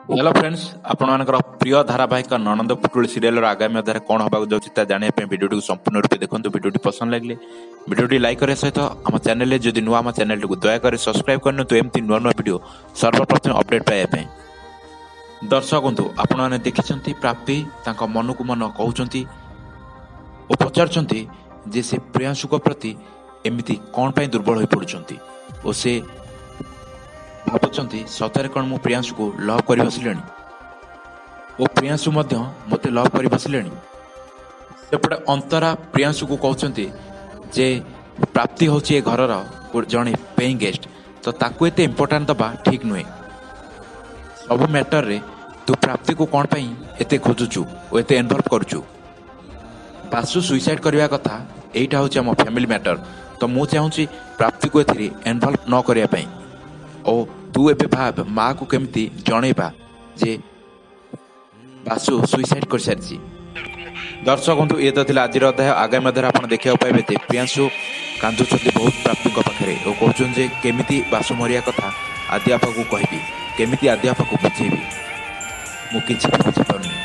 Hello friends आपनकर प्रिय धारावाहिक ननंद पुटुल सीरियल आगामी अध्याय कौन होगा जाऊँ जानापी भिडियो संपूर्ण रूप देखो। भिडियो पसंद लगे भिडियो लाइक करने सहित आम चैनल जदि नुआ आम चैनल को दयाकोरी सब्सक्राइब करनी तो एमती नुआ नुआ भिडियो सर्वप्रथम अपडेट पाइबा। दर्शक बंधु आपण मैंने देखी प्राप्ति मन को मन कहते और पचार जे से प्रियांशु प्रति एमती कौन पर दुर्बल हो पड़ुंट और से भावुं सतरे कौन मु प्रियांशु को लव कर बसिले और प्रियांशु मत लव कर बसिले। सेपटे अंतरा प्रियांशु को कहते जे प्राप्ति हूँ ए घर जड़े पेइंग गेस्ट तो ताकू एते इम्पोर्टाट दबा ठीक नुहे। सब मैटर रे तू प्राप्ति को कौन पाई एते खोजुचु और एते इन्वॉल्व करुचु। बासु सुइसाइड करने कथा यहीटा हूँ आम फैमिली मैटर तो मु चाहूँगी प्राप्ति को एथि इन्वॉल्व न करने और तू एबे भाव माँ को केमती जनइबा जे बासु सुइसाइड कर सारी। दर्शक बंधु ये तो आज अध्याय आगामी अध्याय आप देखा पाइबे प्रियांशु कांदुंट बहुत प्राप्ति पाखे और कहते केमिति बासु मरिया कथा आद्यापा को कहबी केमिति आद्यापा को बुझेबी मु किछि बुझी पारुनी।